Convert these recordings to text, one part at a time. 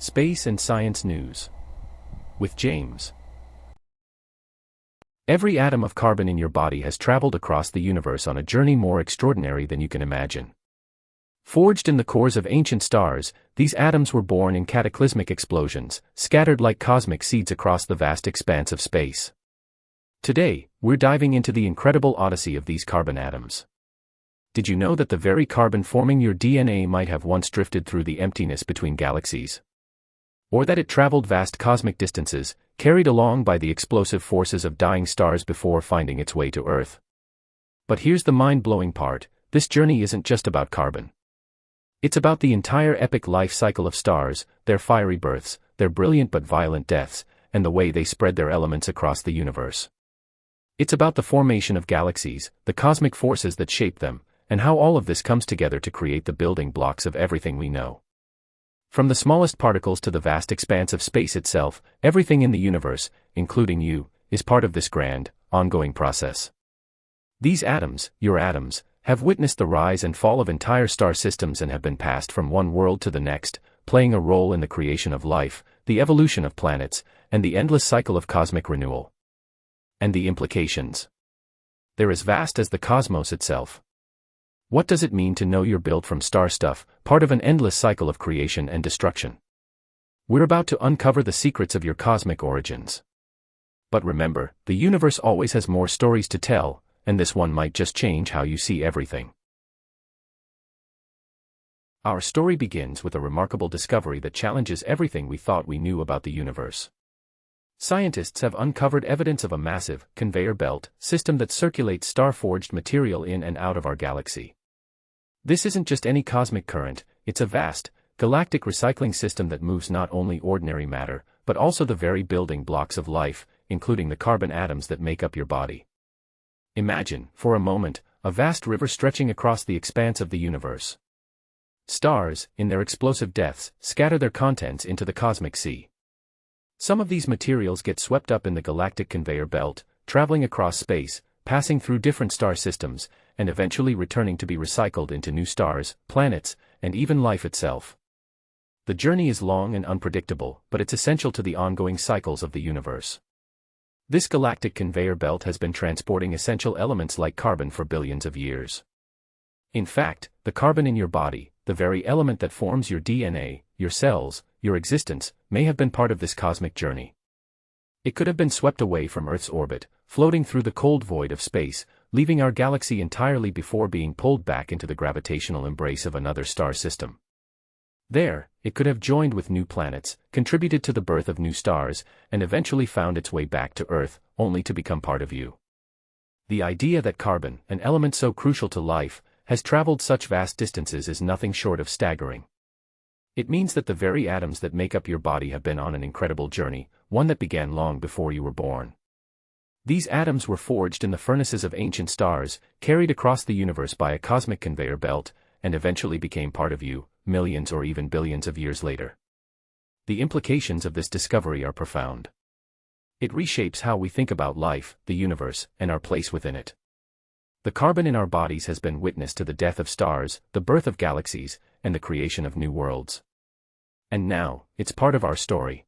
Space and Science News. With James. Every atom of carbon in your body has traveled across the universe on a journey more extraordinary than you can imagine. Forged in the cores of ancient stars, these atoms were born in cataclysmic explosions, scattered like cosmic seeds across the vast expanse of space. Today, we're diving into the incredible odyssey of these carbon atoms. Did you know that the very carbon forming your DNA might have once drifted through the emptiness between galaxies? Or that it traveled vast cosmic distances, carried along by the explosive forces of dying stars before finding its way to Earth? But here's the mind-blowing part: this journey isn't just about carbon. It's about the entire epic life cycle of stars, their fiery births, their brilliant but violent deaths, and the way they spread their elements across the universe. It's about the formation of galaxies, the cosmic forces that shape them, and how all of this comes together to create the building blocks of everything we know. From the smallest particles to the vast expanse of space itself, everything in the universe, including you, is part of this grand, ongoing process. These atoms, your atoms, have witnessed the rise and fall of entire star systems and have been passed from one world to the next, playing a role in the creation of life, the evolution of planets, and the endless cycle of cosmic renewal. And the implications? They're as vast as the cosmos itself. What does it mean to know you're built from star stuff, part of an endless cycle of creation and destruction? We're about to uncover the secrets of your cosmic origins. But remember, the universe always has more stories to tell, and this one might just change how you see everything. Our story begins with a remarkable discovery that challenges everything we thought we knew about the universe. Scientists have uncovered evidence of a massive, conveyor belt system that circulates star-forged material in and out of our galaxy. This isn't just any cosmic current, it's a vast, galactic recycling system that moves not only ordinary matter, but also the very building blocks of life, including the carbon atoms that make up your body. Imagine, for a moment, a vast river stretching across the expanse of the universe. Stars, in their explosive deaths, scatter their contents into the cosmic sea. Some of these materials get swept up in the galactic conveyor belt, traveling across space, passing through different star systems, and eventually returning to be recycled into new stars, planets, and even life itself. The journey is long and unpredictable, but it's essential to the ongoing cycles of the universe. This galactic conveyor belt has been transporting essential elements like carbon for billions of years. In fact, the carbon in your body, the very element that forms your DNA, your cells, your existence, may have been part of this cosmic journey. It could have been swept away from Earth's orbit, floating through the cold void of space, leaving our galaxy entirely before being pulled back into the gravitational embrace of another star system. There, it could have joined with new planets, contributed to the birth of new stars, and eventually found its way back to Earth, only to become part of you. The idea that carbon, an element so crucial to life, has traveled such vast distances is nothing short of staggering. It means that the very atoms that make up your body have been on an incredible journey, one that began long before you were born. These atoms were forged in the furnaces of ancient stars, carried across the universe by a cosmic conveyor belt, and eventually became part of you, millions or even billions of years later. The implications of this discovery are profound. It reshapes how we think about life, the universe, and our place within it. The carbon in our bodies has been witness to the death of stars, the birth of galaxies, and the creation of new worlds. And now, it's part of our story.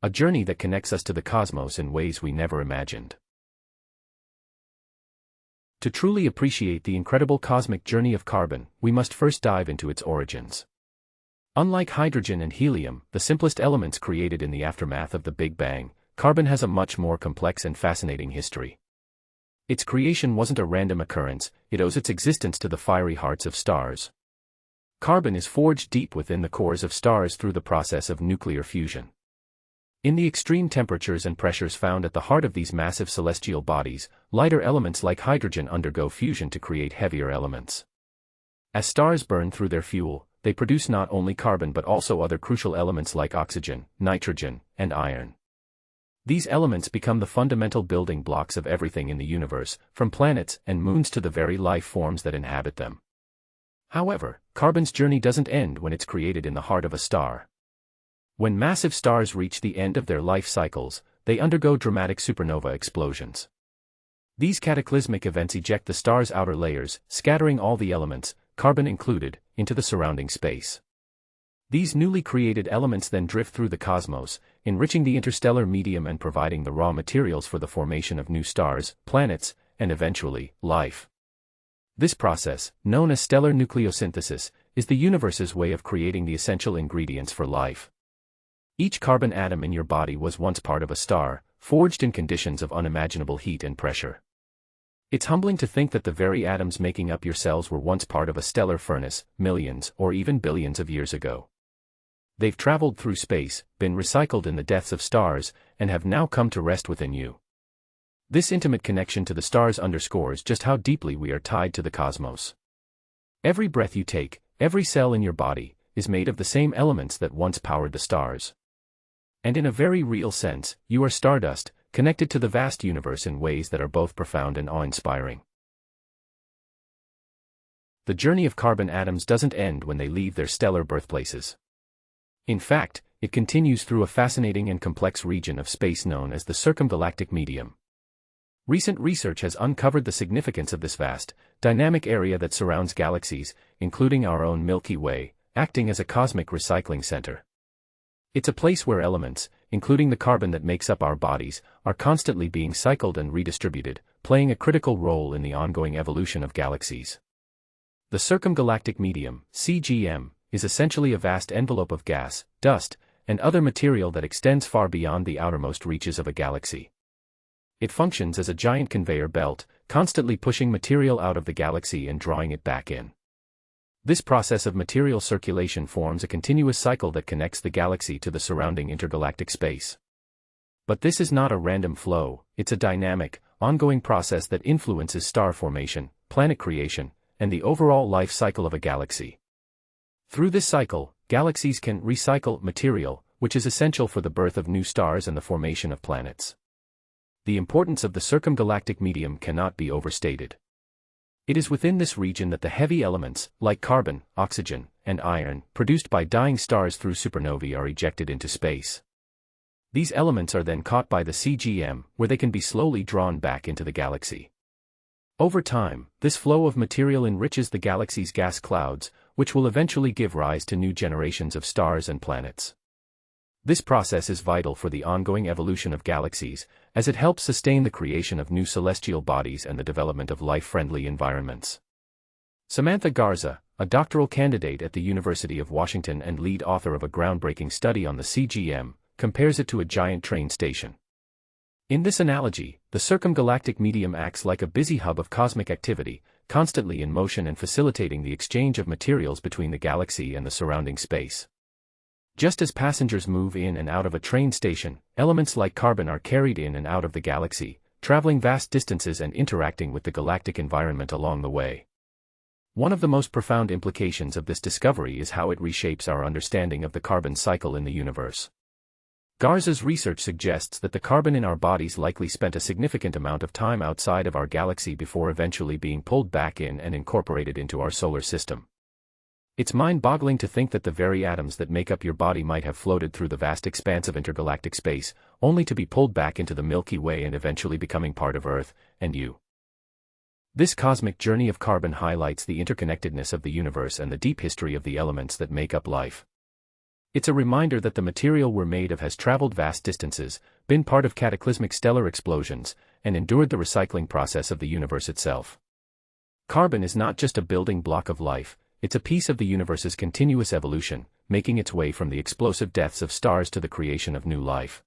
A journey that connects us to the cosmos in ways we never imagined. To truly appreciate the incredible cosmic journey of carbon, we must first dive into its origins. Unlike hydrogen and helium, the simplest elements created in the aftermath of the Big Bang, carbon has a much more complex and fascinating history. Its creation wasn't a random occurrence, it owes its existence to the fiery hearts of stars. Carbon is forged deep within the cores of stars through the process of nuclear fusion. In the extreme temperatures and pressures found at the heart of these massive celestial bodies, lighter elements like hydrogen undergo fusion to create heavier elements. As stars burn through their fuel, they produce not only carbon but also other crucial elements like oxygen, nitrogen, and iron. These elements become the fundamental building blocks of everything in the universe, from planets and moons to the very life forms that inhabit them. However, carbon's journey doesn't end when it's created in the heart of a star. When massive stars reach the end of their life cycles, they undergo dramatic supernova explosions. These cataclysmic events eject the star's outer layers, scattering all the elements, carbon included, into the surrounding space. These newly created elements then drift through the cosmos, enriching the interstellar medium and providing the raw materials for the formation of new stars, planets, and eventually, life. This process, known as stellar nucleosynthesis, is the universe's way of creating the essential ingredients for life. Each carbon atom in your body was once part of a star, forged in conditions of unimaginable heat and pressure. It's humbling to think that the very atoms making up your cells were once part of a stellar furnace, millions or even billions of years ago. They've traveled through space, been recycled in the depths of stars, and have now come to rest within you. This intimate connection to the stars underscores just how deeply we are tied to the cosmos. Every breath you take, every cell in your body, is made of the same elements that once powered the stars. And in a very real sense, you are stardust, connected to the vast universe in ways that are both profound and awe-inspiring. The journey of carbon atoms doesn't end when they leave their stellar birthplaces. In fact, it continues through a fascinating and complex region of space known as the circumgalactic medium. Recent research has uncovered the significance of this vast, dynamic area that surrounds galaxies, including our own Milky Way, acting as a cosmic recycling center. It's a place where elements, including the carbon that makes up our bodies, are constantly being cycled and redistributed, playing a critical role in the ongoing evolution of galaxies. The circumgalactic medium, CGM, is essentially a vast envelope of gas, dust, and other material that extends far beyond the outermost reaches of a galaxy. It functions as a giant conveyor belt, constantly pushing material out of the galaxy and drawing it back in. This process of material circulation forms a continuous cycle that connects the galaxy to the surrounding intergalactic space. But this is not a random flow, it's a dynamic, ongoing process that influences star formation, planet creation, and the overall life cycle of a galaxy. Through this cycle, galaxies can recycle material, which is essential for the birth of new stars and the formation of planets. The importance of the circumgalactic medium cannot be overstated. It is within this region that the heavy elements, like carbon, oxygen, and iron, produced by dying stars through supernovae are ejected into space. These elements are then caught by the CGM, where they can be slowly drawn back into the galaxy. Over time, this flow of material enriches the galaxy's gas clouds, which will eventually give rise to new generations of stars and planets. This process is vital for the ongoing evolution of galaxies, as it helps sustain the creation of new celestial bodies and the development of life-friendly environments. Samantha Garza, a doctoral candidate at the University of Washington and lead author of a groundbreaking study on the CGM, compares it to a giant train station. In this analogy, the circumgalactic medium acts like a busy hub of cosmic activity, constantly in motion and facilitating the exchange of materials between the galaxy and the surrounding space. Just as passengers move in and out of a train station, elements like carbon are carried in and out of the galaxy, traveling vast distances and interacting with the galactic environment along the way. One of the most profound implications of this discovery is how it reshapes our understanding of the carbon cycle in the universe. Garza's research suggests that the carbon in our bodies likely spent a significant amount of time outside of our galaxy before eventually being pulled back in and incorporated into our solar system. It's mind-boggling to think that the very atoms that make up your body might have floated through the vast expanse of intergalactic space, only to be pulled back into the Milky Way and eventually becoming part of Earth, and you. This cosmic journey of carbon highlights the interconnectedness of the universe and the deep history of the elements that make up life. It's a reminder that the material we're made of has traveled vast distances, been part of cataclysmic stellar explosions, and endured the recycling process of the universe itself. Carbon is not just a building block of life, it's a piece of the universe's continuous evolution, making its way from the explosive deaths of stars to the creation of new life.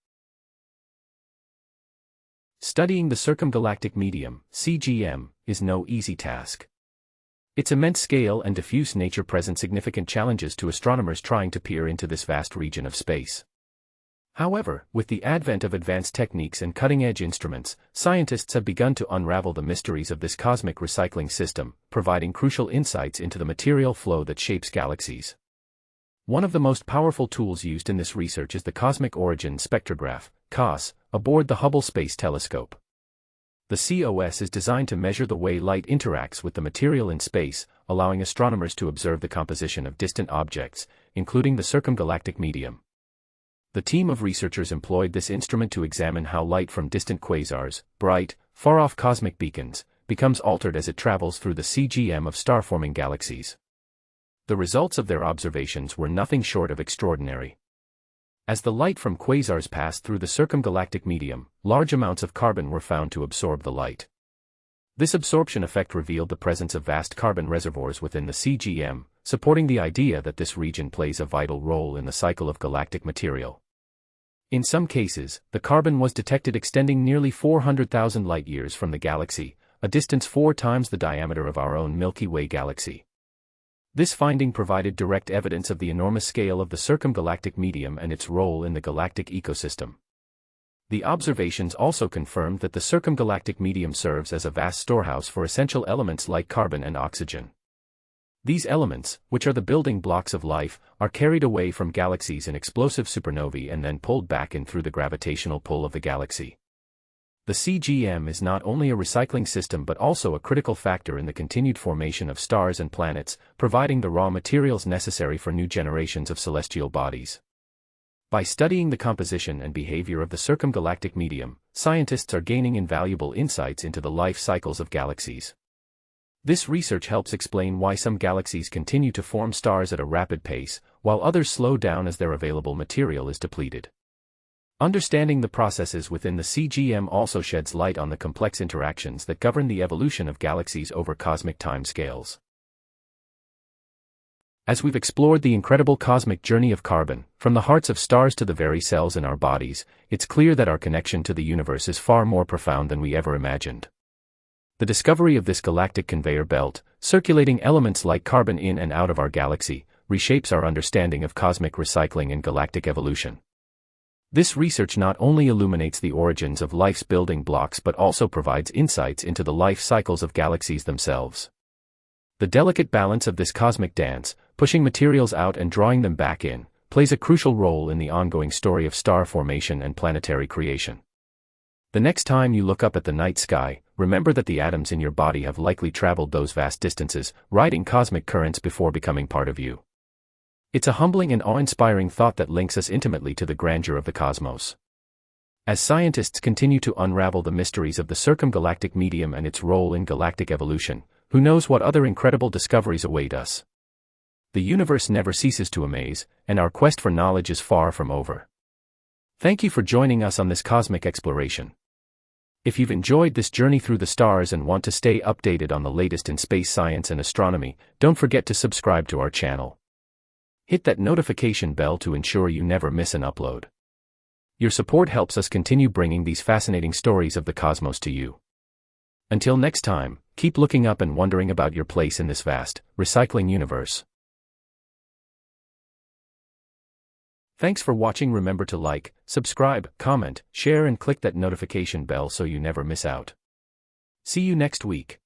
Studying the circumgalactic medium, CGM, is no easy task. Its immense scale and diffuse nature present significant challenges to astronomers trying to peer into this vast region of space. However, with the advent of advanced techniques and cutting-edge instruments, scientists have begun to unravel the mysteries of this cosmic recycling system, providing crucial insights into the material flow that shapes galaxies. One of the most powerful tools used in this research is the Cosmic Origin Spectrograph, COS, aboard the Hubble Space Telescope. The COS is designed to measure the way light interacts with the material in space, allowing astronomers to observe the composition of distant objects, including the circumgalactic medium. The team of researchers employed this instrument to examine how light from distant quasars, bright, far-off cosmic beacons, becomes altered as it travels through the CGM of star-forming galaxies. The results of their observations were nothing short of extraordinary. As the light from quasars passed through the circumgalactic medium, large amounts of carbon were found to absorb the light. This absorption effect revealed the presence of vast carbon reservoirs within the CGM, supporting the idea that this region plays a vital role in the cycle of galactic material. In some cases, the carbon was detected extending nearly 400,000 light-years from the galaxy, a distance 4 times the diameter of our own Milky Way galaxy. This finding provided direct evidence of the enormous scale of the circumgalactic medium and its role in the galactic ecosystem. The observations also confirmed that the circumgalactic medium serves as a vast storehouse for essential elements like carbon and oxygen. These elements, which are the building blocks of life, are carried away from galaxies in explosive supernovae and then pulled back in through the gravitational pull of the galaxy. The CGM is not only a recycling system but also a critical factor in the continued formation of stars and planets, providing the raw materials necessary for new generations of celestial bodies. By studying the composition and behavior of the circumgalactic medium, scientists are gaining invaluable insights into the life cycles of galaxies. This research helps explain why some galaxies continue to form stars at a rapid pace, while others slow down as their available material is depleted. Understanding the processes within the CGM also sheds light on the complex interactions that govern the evolution of galaxies over cosmic timescales. As we've explored the incredible cosmic journey of carbon, from the hearts of stars to the very cells in our bodies, it's clear that our connection to the universe is far more profound than we ever imagined. The discovery of this galactic conveyor belt, circulating elements like carbon in and out of our galaxy, reshapes our understanding of cosmic recycling and galactic evolution. This research not only illuminates the origins of life's building blocks but also provides insights into the life cycles of galaxies themselves. The delicate balance of this cosmic dance, pushing materials out and drawing them back in, plays a crucial role in the ongoing story of star formation and planetary creation. The next time you look up at the night sky, remember that the atoms in your body have likely traveled those vast distances, riding cosmic currents before becoming part of you. It's a humbling and awe-inspiring thought that links us intimately to the grandeur of the cosmos. As scientists continue to unravel the mysteries of the circumgalactic medium and its role in galactic evolution, who knows what other incredible discoveries await us? The universe never ceases to amaze, and our quest for knowledge is far from over. Thank you for joining us on this cosmic exploration. If you've enjoyed this journey through the stars and want to stay updated on the latest in space science and astronomy, don't forget to subscribe to our channel. Hit that notification bell to ensure you never miss an upload. Your support helps us continue bringing these fascinating stories of the cosmos to you. Until next time, keep looking up and wondering about your place in this vast, recycling universe. Thanks for watching. Remember to like, subscribe, comment, share and click that notification bell so you never miss out. See you next week.